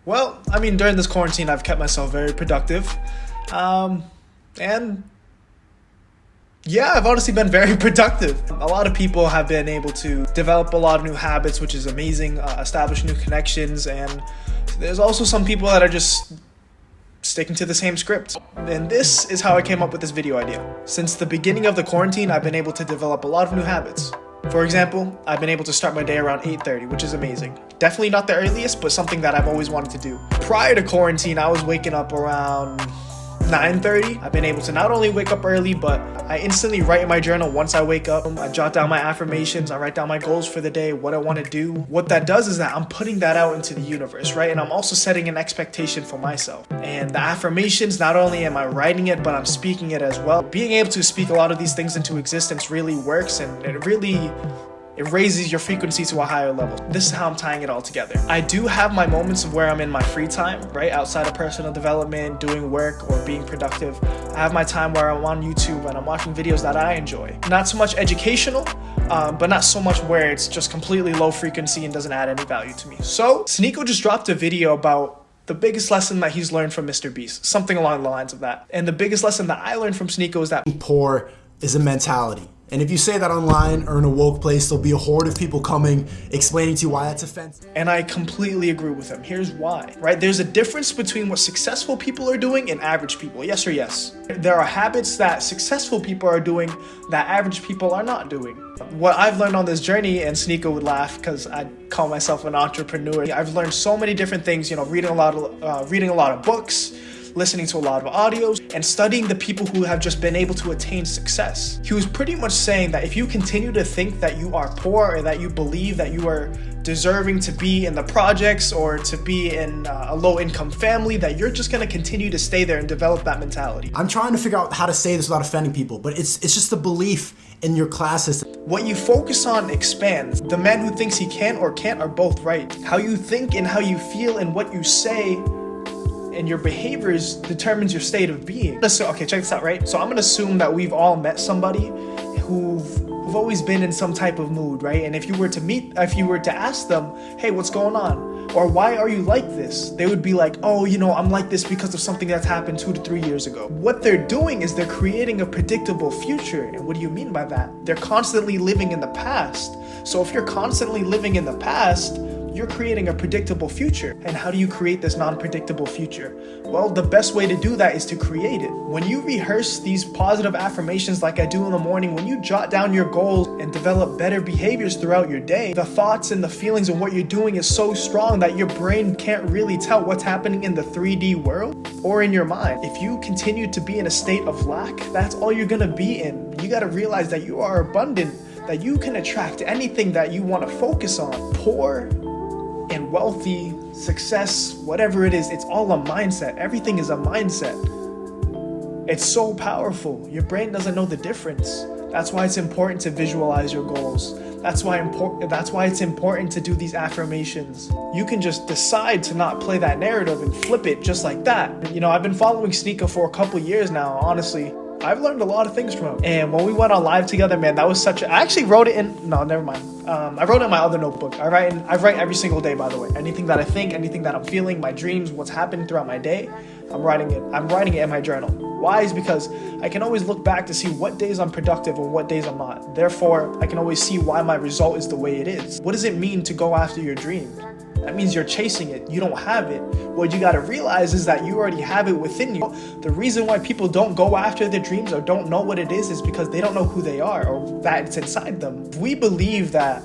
Well, I mean, during this quarantine, I've kept myself very productive. And yeah, I've honestly been very productive. A lot of people have been able to develop a lot of new habits, which is amazing, establish new connections, and there's also some people that are just sticking to the same script. And this is how I came up with this video idea. Since the beginning of the quarantine, I've been able to develop a lot of new habits. For example, I've been able to start my day around 8:30, which is amazing. Definitely not the earliest, but something that I've always wanted to do. Prior to quarantine, I was waking up around 9:30. I've been able to not only wake up early, but I instantly write in my journal once I wake up. I jot down my affirmations, I write down my goals for the day, what I want to do. What that does is that I'm putting that out into the universe, right? And I'm also setting an expectation for myself. And the affirmations, not only am I writing it, but I'm speaking it as well. Being able to speak a lot of these things into existence really works, and it raises your frequency to a higher level. This is how I'm tying it all together. I do have my moments of where I'm in my free time, right? Outside of personal development, doing work, or being productive. I have my time where I'm on YouTube and I'm watching videos that I enjoy. Not so much educational, but not so much where it's just completely low frequency and doesn't add any value to me. So, Sneako just dropped a video about the biggest lesson that he's learned from Mr. Beast. Something along the lines of that. And the biggest lesson that I learned from Sneako is that poor is a mentality. And if you say that online or in a woke place, there'll be a horde of people coming, explaining to you why that's offensive. And I completely agree with him. Here's why, right? There's a difference between what successful people are doing and average people, yes or yes. There are habits that successful people are doing that average people are not doing. What I've learned on this journey, and Sneako would laugh because I call myself an entrepreneur. I've learned so many different things, reading a lot of books, listening to a lot of audios, and studying the people who have just been able to attain success. He was pretty much saying that if you continue to think that you are poor, or that you believe that you are deserving to be in the projects or to be in a low-income family, that you're just gonna continue to stay there and develop that mentality. I'm trying to figure out how to say this without offending people, but it's just a belief in your class system. What you focus on expands. The man who thinks he can or can't are both right. How you think and how you feel and what you say and your behaviors determines your state of being. So, okay, check this out, right? So I'm gonna assume that we've all met somebody who've always been in some type of mood, right? And if you were to ask them, hey, what's going on? Or why are you like this? They would be like, oh, I'm like this because of something that's happened 2 to 3 years ago. What they're doing is they're creating a predictable future. And what do you mean by that? They're constantly living in the past. So if you're constantly living in the past, you're creating a predictable future. And how do you create this non-predictable future? Well, the best way to do that is to create it. When you rehearse these positive affirmations like I do in the morning, when you jot down your goals and develop better behaviors throughout your day, the thoughts and the feelings of what you're doing is so strong that your brain can't really tell what's happening in the 3D world or in your mind. If you continue to be in a state of lack, that's all you're gonna be in. You gotta realize that you are abundant, that you can attract anything that you wanna focus on. Poor and wealthy, success, whatever it is, it's all a mindset. Everything is a mindset. It's so powerful. Your brain doesn't know the difference. That's why it's important to visualize your goals. That's why it's important to do these affirmations. You can just decide to not play that narrative and flip it just like that. I've been following Sneako for a couple years now, honestly. I've learned a lot of things from him. And when we went on live together, man, that was I actually wrote it in, no, never mind. I wrote it in my other notebook. I write every single day, by the way. Anything that I think, anything that I'm feeling, my dreams, what's happening throughout my day, I'm writing it. I'm writing it in my journal. Why? Is because I can always look back to see what days I'm productive and what days I'm not. Therefore, I can always see why my result is the way it is. What does it mean to go after your dreams? That means you're chasing it. You don't have it. What you got to realize is that you already have it within you. The reason why people don't go after their dreams or don't know what it is because they don't know who they are or that it's inside them. We believe that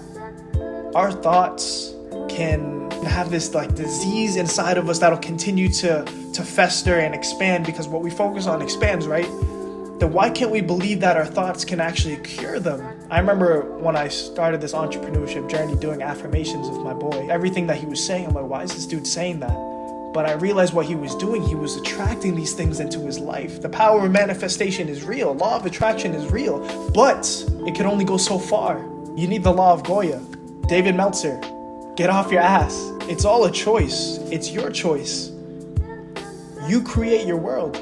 our thoughts can have this disease inside of us that'll continue to fester and expand because what we focus on expands, right? Then why can't we believe that our thoughts can actually cure them? I remember when I started this entrepreneurship journey doing affirmations with my boy, everything that he was saying, I'm like, why is this dude saying that? But I realized what he was doing, he was attracting these things into his life. The power of manifestation is real. Law of attraction is real, but it can only go so far. You need the law of Goya. David Meltzer, get off your ass. It's all a choice. It's your choice. You create your world.